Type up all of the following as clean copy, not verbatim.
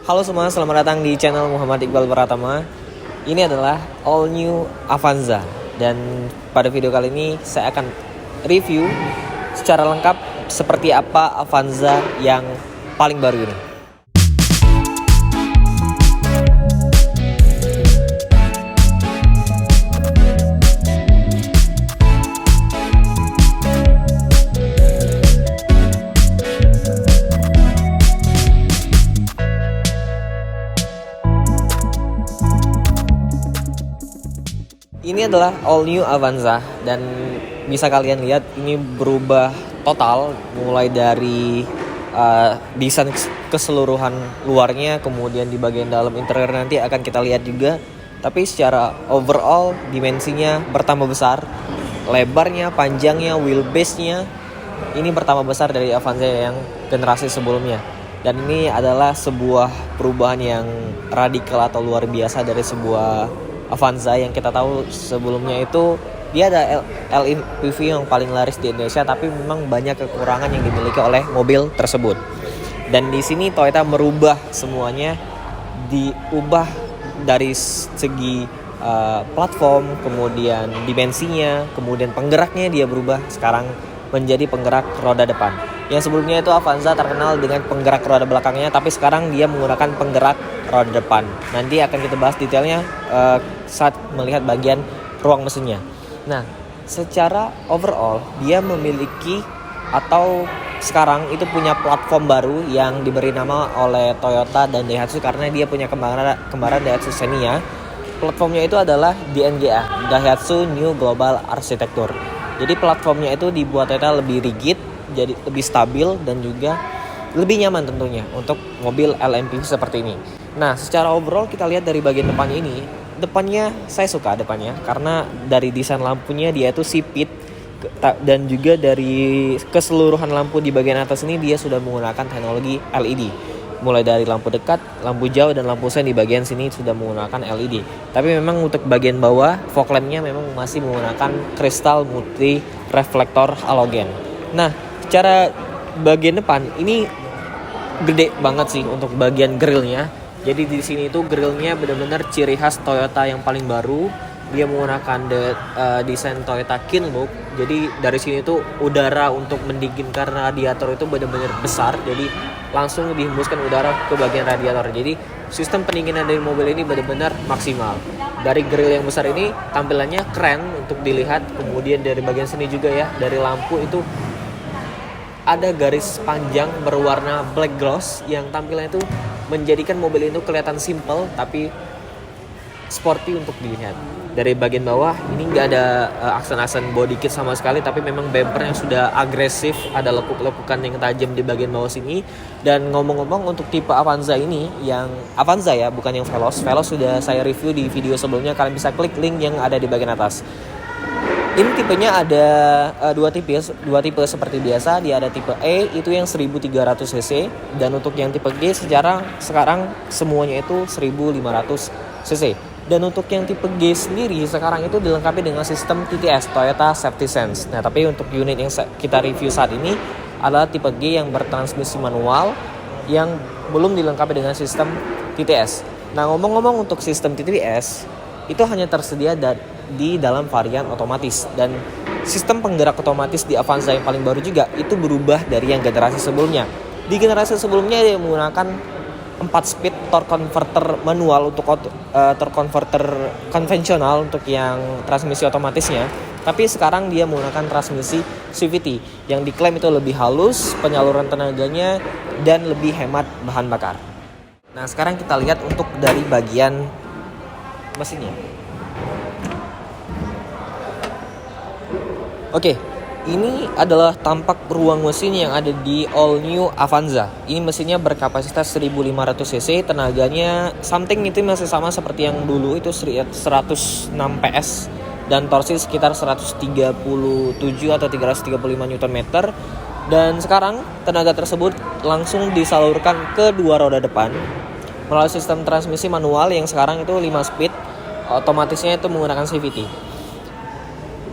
Halo semua, selamat datang di channel Muhammad Iqbal Pratama. Ini adalah all new Avanza. Dan pada video kali ini saya akan review secara lengkap seperti apa Avanza yang paling baru ini. Ini adalah all new Avanza dan bisa kalian lihat ini berubah total mulai dari desain keseluruhan luarnya, kemudian di bagian dalam interior nanti akan kita lihat juga. Tapi secara overall dimensinya bertambah besar, lebarnya, panjangnya, wheelbase-nya ini bertambah besar dari Avanza yang generasi sebelumnya. Dan ini adalah sebuah perubahan yang radikal atau luar biasa dari sebuah Avanza yang kita tahu sebelumnya itu dia ada LMPV yang paling laris di Indonesia, tapi memang banyak kekurangan yang dimiliki oleh mobil tersebut. Dan di sini Toyota merubah semuanya, diubah dari segi platform, kemudian dimensinya, kemudian penggeraknya dia berubah sekarang menjadi penggerak roda depan. Yang sebelumnya itu Avanza terkenal dengan penggerak roda belakangnya, tapi sekarang dia menggunakan penggerak roda depan. Nanti akan kita bahas detailnya saat melihat bagian ruang mesinnya. Nah, secara overall dia memiliki atau sekarang itu punya platform baru yang diberi nama oleh Toyota dan Daihatsu karena dia punya kembaran Daihatsu Xenia. Platformnya itu adalah DNGA, Daihatsu New Global Architecture. Jadi platformnya itu dibuat Toyota lebih rigid, jadi lebih stabil dan juga lebih nyaman tentunya untuk mobil LMPV seperti ini. Nah, secara overall kita lihat dari bagian depan ini, depannya saya suka depannya karena dari desain lampunya dia itu sipit dan juga dari keseluruhan lampu di bagian atas ini dia sudah menggunakan teknologi LED. Mulai dari lampu dekat, lampu jauh dan lampu sen di bagian sini sudah menggunakan LED. Tapi memang untuk bagian bawah fog lampnya memang masih menggunakan kristal multi reflektor halogen. Nah, secara bagian depan ini gede banget sih untuk bagian grillnya. Jadi di sini itu grillnya benar-benar ciri khas Toyota yang paling baru. Dia menggunakan desain Toyota King Look. Jadi dari sini tuh udara untuk mendinginkan radiator itu benar-benar besar. Jadi langsung dihembuskan udara ke bagian radiator. Jadi sistem pendinginan dari mobil ini benar-benar maksimal. Dari grill yang besar ini tampilannya keren untuk dilihat. Kemudian dari bagian sini juga ya, dari lampu itu ada garis panjang berwarna black gloss yang tampilannya itu menjadikan mobil itu kelihatan simple tapi sporty untuk dilihat. Dari bagian bawah ini nggak ada aksen-aksen body kit sama sekali, tapi memang bumpernya sudah agresif, ada lekuk-lekukan yang tajam di bagian bawah sini. Dan ngomong-ngomong untuk tipe Avanza ini, yang Avanza ya, bukan yang Veloz sudah saya review di video sebelumnya, kalian bisa klik link yang ada di bagian atas. Ini tipenya ada dua tipe seperti biasa. Dia ada tipe E itu yang 1300 cc, dan untuk yang tipe G sekarang semuanya itu 1500 cc. Dan untuk yang tipe G sendiri sekarang itu dilengkapi dengan sistem TTS, Toyota Safety Sense. Nah, tapi untuk unit yang kita review saat ini adalah tipe G yang bertransmisi manual yang belum dilengkapi dengan sistem TTS. Nah, ngomong-ngomong untuk sistem TTS itu hanya tersedia di dalam varian otomatis, dan sistem penggerak otomatis di Avanza yang paling baru juga itu berubah dari yang generasi sebelumnya. Di generasi sebelumnya dia menggunakan 4 speed torque converter manual untuk torque converter konvensional untuk yang transmisi otomatisnya. Tapi sekarang dia menggunakan transmisi CVT yang diklaim itu lebih halus penyaluran tenaganya dan lebih hemat bahan bakar. Nah, sekarang kita lihat untuk dari bagian mesinnya. Oke, ini adalah tampak ruang mesin yang ada di all new Avanza. Ini mesinnya berkapasitas 1500 cc, tenaganya something itu masih sama seperti yang dulu itu 106 PS dan torsi sekitar 137 atau 335 Nm. Dan sekarang tenaga tersebut langsung disalurkan ke dua roda depan melalui sistem transmisi manual yang sekarang itu 5 speed, otomatisnya itu menggunakan CVT.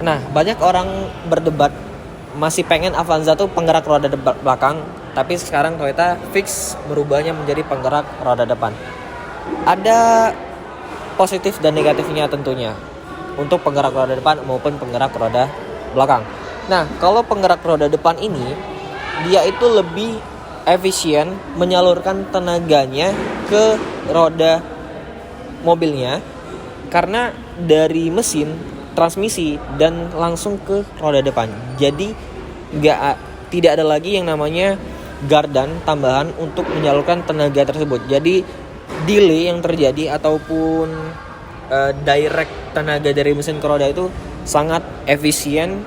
Nah, banyak orang berdebat masih pengen Avanza tuh penggerak roda belakang, tapi sekarang Toyota fix merubahnya menjadi penggerak roda depan. Ada positif dan negatifnya tentunya untuk penggerak roda depan maupun penggerak roda belakang. Nah, kalau penggerak roda depan ini dia itu lebih efisien menyalurkan tenaganya ke roda mobilnya karena dari mesin, transmisi dan langsung ke roda depan. Jadi tidak ada lagi yang namanya gardan tambahan untuk menyalurkan tenaga tersebut. Jadi delay yang terjadi ataupun direct tenaga dari mesin ke roda itu sangat efisien,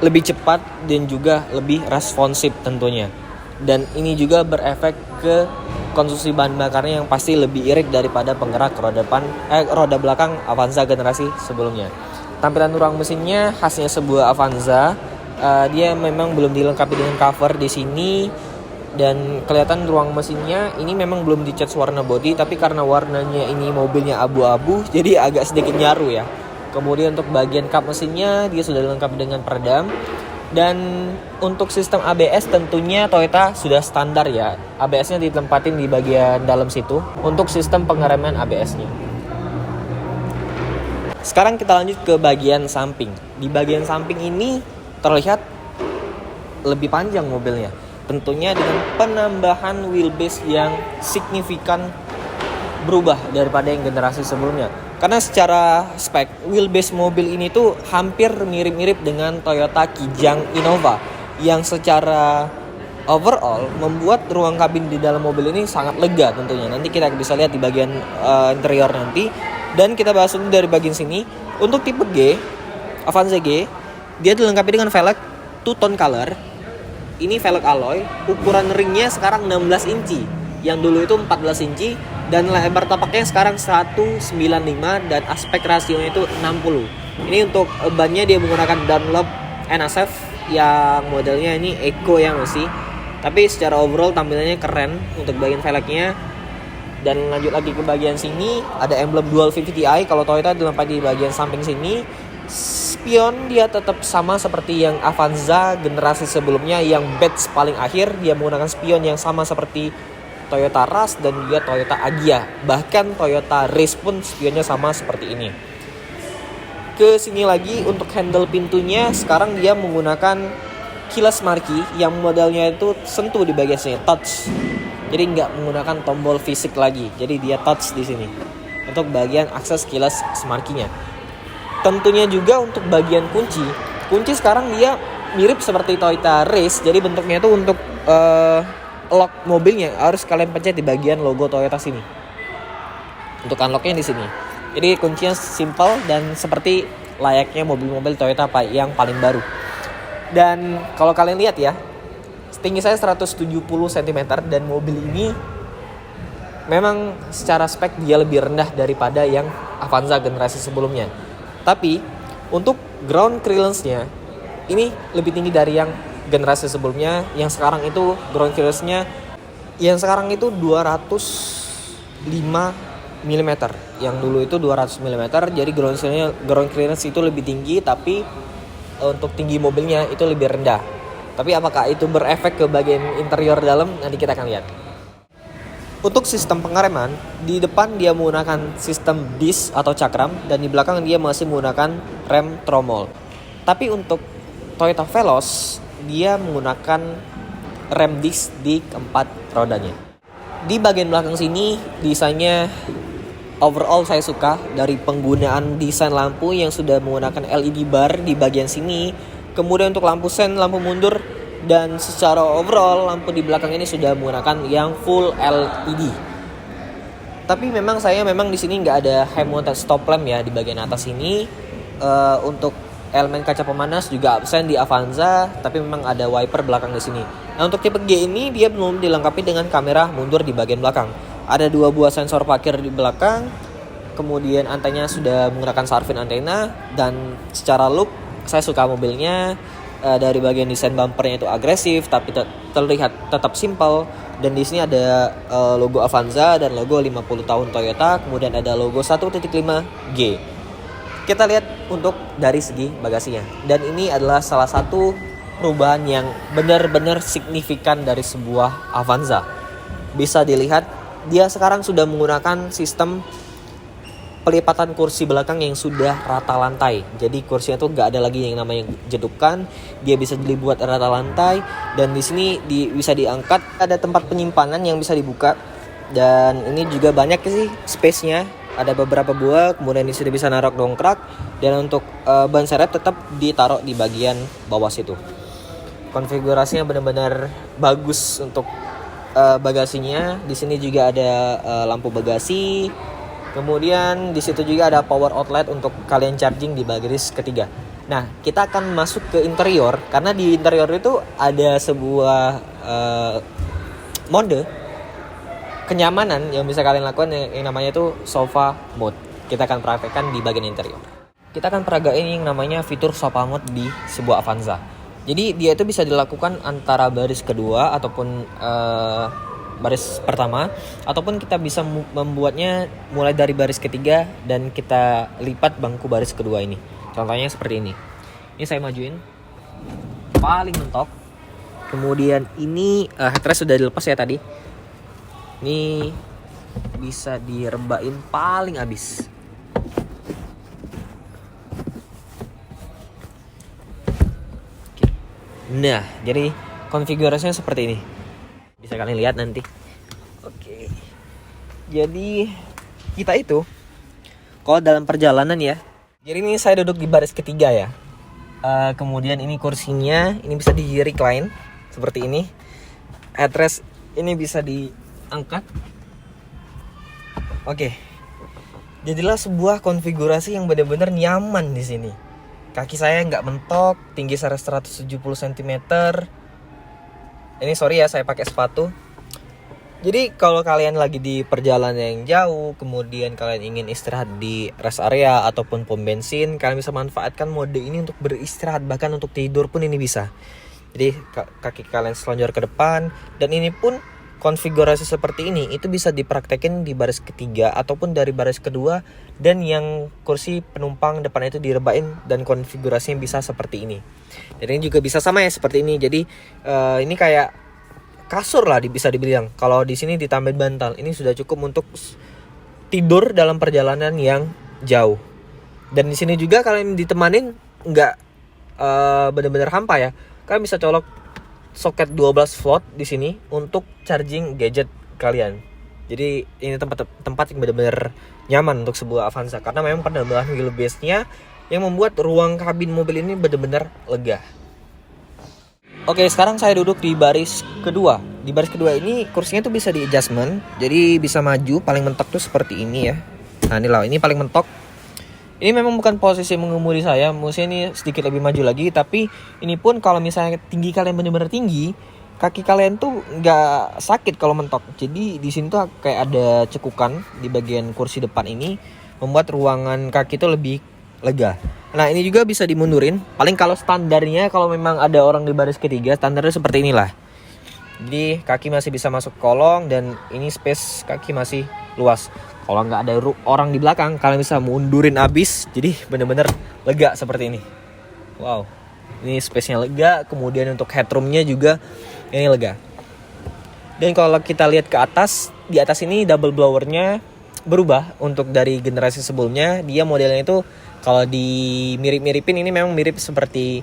lebih cepat dan juga lebih responsif tentunya. Dan ini juga berefek ke konsumsi bahan bakarnya yang pasti lebih irit daripada penggerak roda belakang Avanza generasi sebelumnya. Tampilan ruang mesinnya khasnya sebuah Avanza, dia memang belum dilengkapi dengan cover di sini. Dan kelihatan ruang mesinnya ini memang belum dicat warna body, tapi karena warnanya ini mobilnya abu-abu jadi agak sedikit nyaru ya. Kemudian untuk bagian kap mesinnya dia sudah dilengkapi dengan peredam. Dan untuk sistem ABS tentunya Toyota sudah standar ya. ABS-nya ditempatin di bagian dalam situ untuk sistem pengereman ABS-nya. Sekarang kita lanjut ke bagian samping. Di bagian samping ini terlihat lebih panjang mobilnya. Tentunya dengan penambahan wheelbase yang signifikan berubah daripada yang generasi sebelumnya. Karena secara spek, wheelbase mobil ini tuh hampir mirip-mirip dengan Toyota Kijang Innova yang secara overall membuat ruang kabin di dalam mobil ini sangat lega tentunya. Nanti kita bisa lihat di bagian interior nanti. Dan kita bahas dulu dari bagian sini. Untuk tipe G, Avanza G, dia dilengkapi dengan velg two-tone color. Ini velg alloy, ukuran ringnya sekarang 16 inci. Yang dulu itu 14 inci. Dan lebar tapaknya sekarang 195 dan aspek rasionya itu 60. Ini untuk bannya dia menggunakan Dunlop NSF yang modelnya ini Eco yang masih. Tapi secara overall tampilannya keren untuk bagian velgnya. Dan lanjut lagi ke bagian sini, ada emblem Dual VVT-i. Kalau Toyota dilengkapi di bagian samping sini. Spion dia tetap sama seperti yang Avanza generasi sebelumnya, yang badge paling akhir dia menggunakan spion yang sama seperti Toyota Rush dan juga Toyota Agya. Bahkan Toyota Race pun spionnya sama seperti ini. Ke sini lagi untuk handle pintunya sekarang dia menggunakan keyless marquee yang modelnya itu sentuh di bagian sini, touch. Jadi nggak menggunakan tombol fisik lagi. Jadi dia touch di sini untuk bagian akses keyless marquee-nya. Tentunya juga untuk bagian kunci sekarang dia mirip seperti Toyota Race. Jadi bentuknya itu untuk lock mobilnya harus kalian pencet di bagian logo Toyota sini. Untuk unlocknya di sini. Jadi kuncinya simple dan seperti layaknya mobil-mobil Toyota yang paling baru. Dan kalau kalian lihat ya, tinggi saya 170 cm dan mobil ini memang secara spek dia lebih rendah daripada yang Avanza generasi sebelumnya. Tapi untuk ground clearance-nya ini lebih tinggi dari yang generasi sebelumnya. Yang sekarang itu ground clearance-nya yang sekarang itu 205 mm. Yang dulu itu 200 mm. Jadi ground clearance itu lebih tinggi, tapi untuk tinggi mobilnya itu lebih rendah. Tapi apakah itu berefek ke bagian interior dalam, nanti kita akan lihat. Untuk sistem pengereman, di depan dia menggunakan sistem disc atau cakram dan di belakang dia masih menggunakan rem tromol. Tapi untuk Toyota Veloz, dia menggunakan rem disc di keempat rodanya. Di bagian belakang sini, desainnya overall saya suka dari penggunaan desain lampu yang sudah menggunakan LED bar di bagian sini. Kemudian untuk lampu sen, lampu mundur, dan secara overall lampu di belakang ini sudah menggunakan yang full LED. Tapi memang di sini nggak ada high mounted stop lamp ya di bagian atas ini. Untuk elemen kaca pemanas juga absen di Avanza, tapi memang ada wiper belakang di sini. Nah untuk tipe G ini dia belum dilengkapi dengan kamera mundur di bagian belakang. Ada 2 buah sensor parkir di belakang. Kemudian antena sudah menggunakan Sarvin antena, dan secara look saya suka mobilnya. Dari bagian desain bumpernya itu agresif tapi terlihat tetap simple. Dan di sini ada logo Avanza dan logo 50 tahun Toyota. Kemudian ada logo 1.5G. Kita lihat untuk dari segi bagasinya. Dan ini adalah salah satu perubahan yang benar-benar signifikan dari sebuah Avanza. Bisa dilihat dia sekarang sudah menggunakan sistem pelipatan kursi belakang yang sudah rata lantai. Jadi kursinya tuh gak ada lagi yang namanya jedukan, dia bisa dibuat rata lantai, dan di sini bisa diangkat, ada tempat penyimpanan yang bisa dibuka, dan ini juga banyak sih space-nya, ada beberapa buah, kemudian di sini bisa naruh dongkrak, dan untuk ban serep tetap ditaruh di bagian bawah situ. Konfigurasinya benar-benar bagus untuk bagasinya. Di sini juga ada lampu bagasi. Kemudian di situ juga ada power outlet untuk kalian charging di baris ketiga. Nah, kita akan masuk ke interior karena di interior itu ada sebuah mode kenyamanan yang bisa kalian lakukan yang namanya itu sofa mode. Kita akan praktekkan di bagian interior. Kita akan peragain yang namanya fitur sofa mode di sebuah Avanza. Jadi dia itu bisa dilakukan antara baris kedua ataupun baris pertama, ataupun kita bisa membuatnya mulai dari baris ketiga dan kita lipat bangku baris kedua ini. Contohnya seperti ini. Ini saya majuin paling mentok. Kemudian ini headrest sudah dilepas ya tadi. Ini bisa direbain paling habis. Nah, jadi konfigurasinya seperti ini. Bisa kalian lihat nanti. Oke. Jadi kita itu kalau dalam perjalanan ya. Jadi ini saya duduk di baris ketiga ya. Kemudian ini kursinya ini bisa di recline seperti ini. Headrest ini bisa diangkat. Oke. Jadilah sebuah konfigurasi yang benar-benar nyaman di sini. Kaki saya nggak mentok, tinggi saya 170 cm. Ini sorry ya, saya pakai sepatu. Jadi kalau kalian lagi di perjalanan yang jauh, kemudian kalian ingin istirahat di rest area ataupun pom bensin, kalian bisa manfaatkan mode ini untuk beristirahat, bahkan untuk tidur pun ini bisa. Jadi kaki kalian selonjor ke depan, dan ini pun konfigurasi seperti ini itu bisa dipraktekin di baris ketiga ataupun dari baris kedua, dan yang kursi penumpang depan itu direbain dan konfigurasinya bisa seperti ini. Dan ini juga bisa sama ya seperti ini. Jadi ini kayak kasur lah bisa dibilang. Kalau di sini ditambahin bantal, ini sudah cukup untuk tidur dalam perjalanan yang jauh. Dan di sini juga kalian ditemanin nggak benar-benar hampa ya. Kalian bisa colok soket 12 volt di sini untuk charging gadget kalian. Jadi ini tempat yang benar-benar nyaman untuk sebuah Avanza karena memang penambahan wheelbase-nya yang membuat ruang kabin mobil ini benar-benar lega. Oke, sekarang saya duduk di baris kedua. Di baris kedua ini kursinya tuh bisa di adjustment. Jadi bisa maju, paling mentok tuh seperti ini ya. Nah, ini paling mentok. Ini memang bukan posisi mengemudi saya, maksudnya ini sedikit lebih maju lagi. Tapi ini pun kalau misalnya tinggi kalian benar-benar tinggi, kaki kalian tuh nggak sakit kalau mentok. Jadi di sini tuh kayak ada cekukan di bagian kursi depan ini, membuat ruangan kaki tuh lebih lega. Nah, ini juga bisa dimundurin. Paling kalau standarnya, kalau memang ada orang di baris ketiga, standarnya seperti inilah. Jadi kaki masih bisa masuk kolong, dan ini space kaki masih luas. Kalau nggak ada orang di belakang, kalian bisa mundurin abis. Jadi bener-bener lega seperti ini. Wow, ini space-nya lega. Kemudian untuk headroom-nya juga ini lega. Dan kalau kita lihat ke atas, di atas ini double blower-nya berubah. Untuk dari generasi sebelumnya, dia modelnya itu kalau dimirip-miripin, ini memang mirip seperti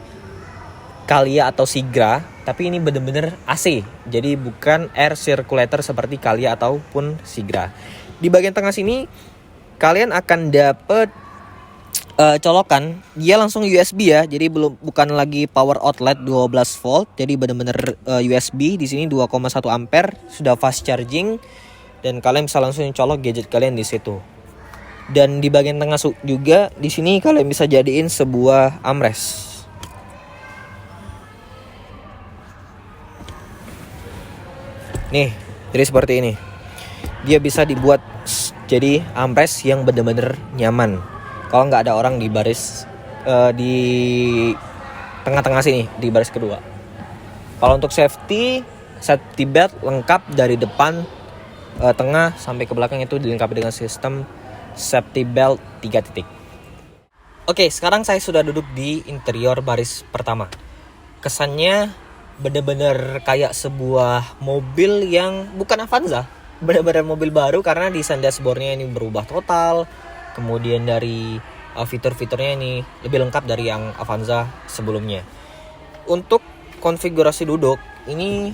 Calya atau Sigra, tapi ini bener-bener AC. Jadi bukan air circulator seperti Calya ataupun Sigra. Di bagian tengah sini kalian akan dapet colokan, dia langsung USB ya. Jadi bukan lagi power outlet 12 volt, jadi benar-benar USB. Di sini 2,1 ampere, sudah fast charging, dan kalian bisa langsung colok gadget kalian di situ. Dan di bagian tengah juga di sini kalian bisa jadiin sebuah armrest. Nih, jadi seperti ini. Dia bisa dibuat jadi armrest yang benar-benar nyaman. Kalau nggak ada orang di baris di tengah-tengah sini, di baris kedua. Kalau untuk safety belt lengkap dari depan, tengah sampai ke belakang itu dilengkapi dengan sistem safety belt 3 titik. Oke, sekarang saya sudah duduk di interior baris pertama. kesannya bener-bener kayak sebuah mobil yang bukan Avanza, bener-bener mobil baru karena desain dashboardnya ini berubah total. Kemudian dari fitur-fiturnya ini lebih lengkap dari yang Avanza sebelumnya. Untuk konfigurasi duduk ini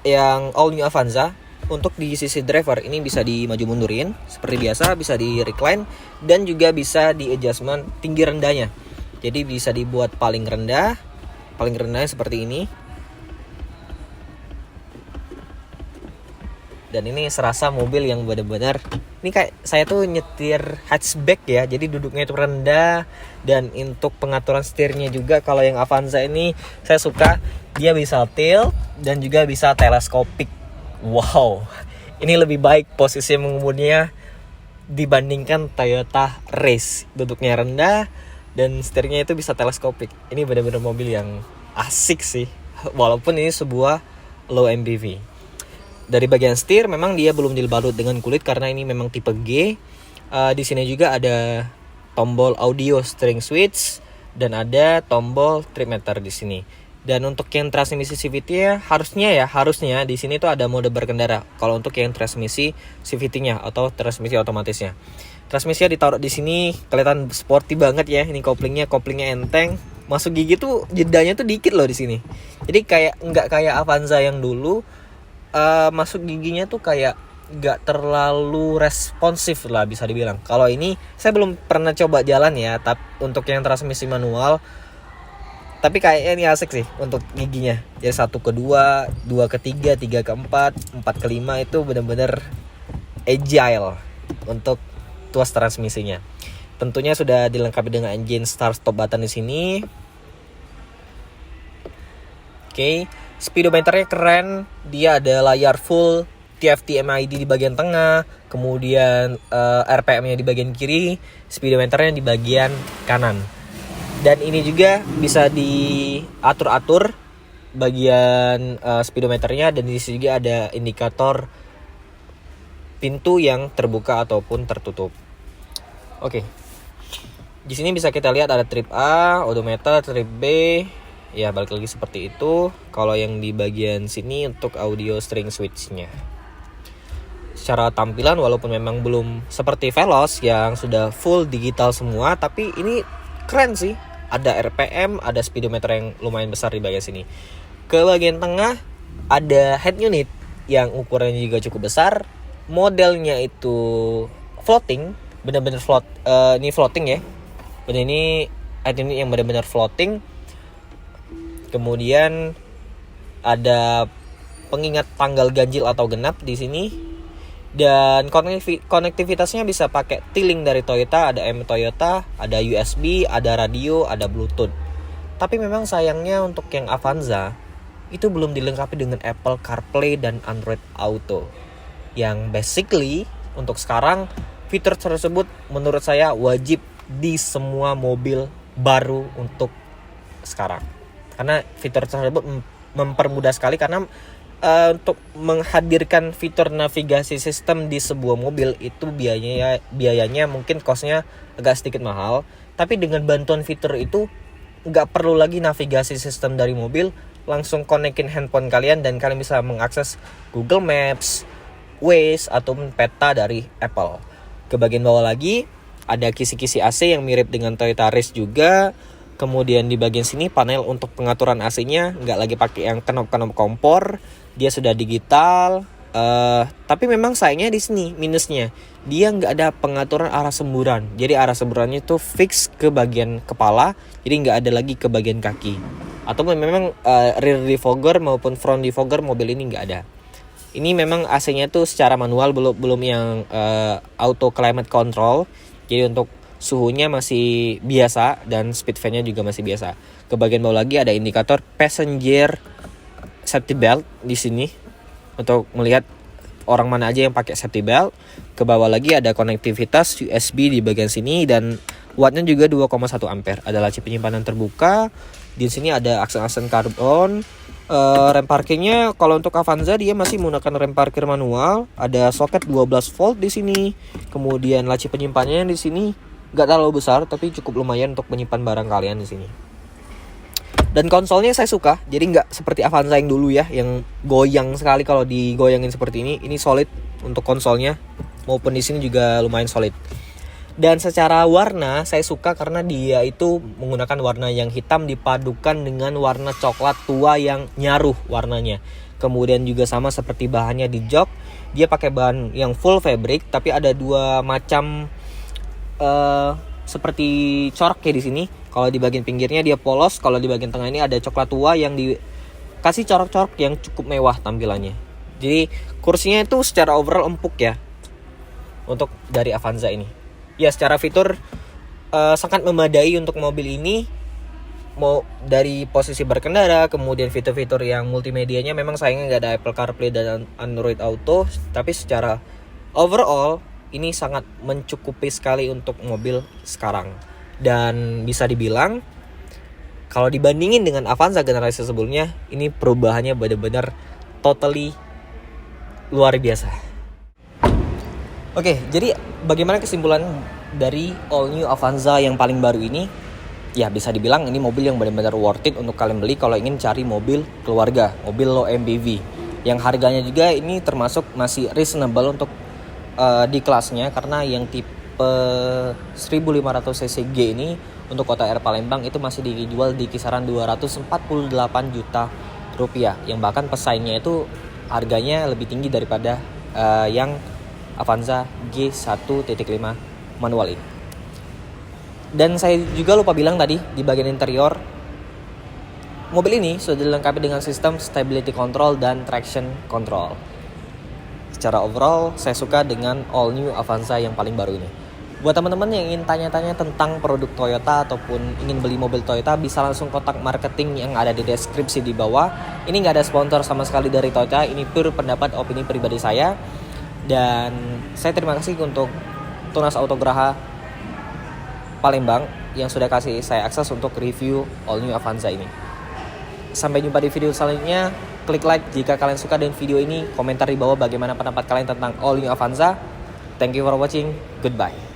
yang all new Avanza, untuk di sisi driver ini bisa dimaju mundurin seperti biasa, bisa di recline dan juga bisa di adjustment tinggi rendahnya. Jadi bisa dibuat paling rendah seperti ini. Dan ini serasa mobil yang benar-benar, ini kayak saya tuh nyetir hatchback ya, jadi duduknya itu rendah. Dan untuk pengaturan setirnya juga, kalau yang Avanza ini saya suka, dia bisa tilt dan juga bisa teleskopik. Wow, ini lebih baik posisi mengemudinya dibandingkan Toyota Race. Duduknya rendah dan setirnya itu bisa teleskopik. Ini benar-benar mobil yang asik sih, walaupun ini sebuah low MPV. Dari bagian setir memang dia belum dibalut dengan kulit karena ini memang tipe G. Di sini juga ada tombol audio steering switch dan ada tombol trip meter di sini. Dan untuk yang transmisi CVT-nya harusnya di sini tuh ada mode berkendara. Kalau untuk yang transmisi CVT-nya atau transmisi otomatisnya. Transmisinya ditaruh di sini, kelihatan sporty banget ya. Ini koplingnya enteng. Masuk gigi tuh jedanya tuh dikit loh di sini. Jadi nggak kayak Avanza yang dulu. Masuk giginya tuh kayak gak terlalu responsif lah bisa dibilang. Kalau ini saya belum pernah coba jalan ya, tapi untuk yang transmisi manual, tapi kayaknya ini asik sih untuk giginya. Jadi 1 ke 2, 2 ke 3, 3 ke 4, 4 ke 5 itu benar-benar agile untuk tuas transmisinya. Tentunya sudah dilengkapi dengan engine start stop button di sini. Oke. Speedometernya keren, dia ada layar full TFT MID di bagian tengah, kemudian RPM-nya di bagian kiri, speedometernya di bagian kanan. Dan ini juga bisa diatur-atur bagian speedometernya, dan di sini juga ada indikator pintu yang terbuka ataupun tertutup. Oke. Di sini bisa kita lihat ada trip A, odometer, trip B. Ya, balik lagi seperti itu. Kalau yang di bagian sini untuk audio steering switch-nya. Secara tampilan walaupun memang belum seperti Veloz yang sudah full digital semua, tapi ini keren sih. Ada RPM, ada speedometer yang lumayan besar di bagian sini. Ke bagian tengah ada head unit yang ukurannya juga cukup besar. Modelnya itu floating, benar-benar ini floating ya. Dan ini head unit yang benar-benar floating. Kemudian ada pengingat tanggal ganjil atau genap di sini. Dan konektivitasnya bisa pakai T-Link dari Toyota, ada M Toyota, ada USB, ada radio, ada Bluetooth. Tapi memang sayangnya untuk yang Avanza itu belum dilengkapi dengan Apple CarPlay dan Android Auto. Yang basically untuk sekarang fitur tersebut menurut saya wajib di semua mobil baru untuk sekarang. Karena fitur tersebut mempermudah sekali, karena untuk menghadirkan fitur navigasi sistem di sebuah mobil itu biayanya mungkin costnya agak sedikit mahal. Tapi dengan bantuan fitur itu nggak perlu lagi navigasi sistem dari mobil, langsung konekin handphone kalian dan kalian bisa mengakses Google Maps, Waze ataupun peta dari Apple. Ke bagian bawah lagi ada kisi-kisi AC yang mirip dengan Toyota Race juga. Kemudian di bagian sini panel untuk pengaturan AC-nya nggak lagi pakai yang knop-knop kompor, dia sudah digital. Tapi memang sayangnya di sini minusnya, dia nggak ada pengaturan arah semburan. Jadi arah semburannya itu fix ke bagian kepala, jadi nggak ada lagi ke bagian kaki. Atau memang rear defogger maupun front defogger mobil ini nggak ada. Ini memang AC-nya tuh secara manual, belum yang auto climate control. Jadi untuk suhunya masih biasa dan speed fan-nya juga masih biasa. Ke bagian bawah lagi ada indikator passenger safety belt di sini untuk melihat orang mana aja yang pakai safety belt. Ke bawah lagi ada konektivitas USB di bagian sini dan wattnya juga 2,1 ampere. Ada laci penyimpanan terbuka. Di sini ada aksen-aksen karbon. Rem parkirnya kalau untuk Avanza dia masih menggunakan rem parkir manual. Ada soket 12 volt di sini. Kemudian laci penyimpanannya di sini nggak terlalu besar, tapi cukup lumayan untuk menyimpan barang kalian di sini. Dan konsolnya saya suka, jadi nggak seperti Avanza yang dulu ya, yang goyang sekali kalau digoyangin seperti ini. Ini solid untuk konsolnya, maupun di sini juga lumayan solid. Dan secara warna saya suka karena dia itu menggunakan warna yang hitam dipadukan dengan warna coklat tua yang nyaruh warnanya. Kemudian juga sama seperti bahannya di jok, dia pakai bahan yang full fabric, tapi ada dua macam seperti corak kayak di sini. Kalau di bagian pinggirnya dia polos, kalau di bagian tengah ini ada coklat tua yang dikasih corak-corak yang cukup mewah tampilannya. Jadi kursinya itu secara overall empuk ya untuk dari Avanza ini. Ya secara fitur sangat memadai untuk mobil ini. Mau dari posisi berkendara, kemudian fitur-fitur yang multimedianya memang sayangnya nggak ada Apple CarPlay dan Android Auto. Tapi secara overall ini sangat mencukupi sekali untuk mobil sekarang. Dan bisa dibilang kalau dibandingin dengan Avanza generasi sebelumnya, ini perubahannya benar-benar totally luar biasa. Oke, jadi bagaimana kesimpulan dari all new Avanza yang paling baru ini? Ya bisa dibilang ini mobil yang benar-benar worth it untuk kalian beli kalau ingin cari mobil keluarga, mobil low MPV. Yang harganya juga ini termasuk masih reasonable untuk di kelasnya, karena yang tipe 1500 cc G ini untuk kota Air Palembang itu masih dijual di kisaran 248 juta rupiah, yang bahkan pesaingnya itu harganya lebih tinggi daripada yang Avanza G1.5 manual ini. Dan saya juga lupa bilang tadi di bagian interior, mobil ini sudah dilengkapi dengan sistem stability control dan traction control. Secara overall saya suka dengan all new Avanza yang paling baru ini. Buat teman-teman yang ingin tanya-tanya tentang produk Toyota ataupun ingin beli mobil Toyota, bisa langsung kontak marketing yang ada di deskripsi di bawah. Ini nggak ada sponsor sama sekali dari Toyota, ini pure pendapat opini pribadi saya. Dan saya terima kasih untuk Tunas Autograha Palembang yang sudah kasih saya akses untuk review all new Avanza ini. Sampai jumpa di video selanjutnya. Klik like jika kalian suka dengan video ini. Komentar di bawah bagaimana pendapat kalian tentang all new Avanza. Thank you for watching. Goodbye.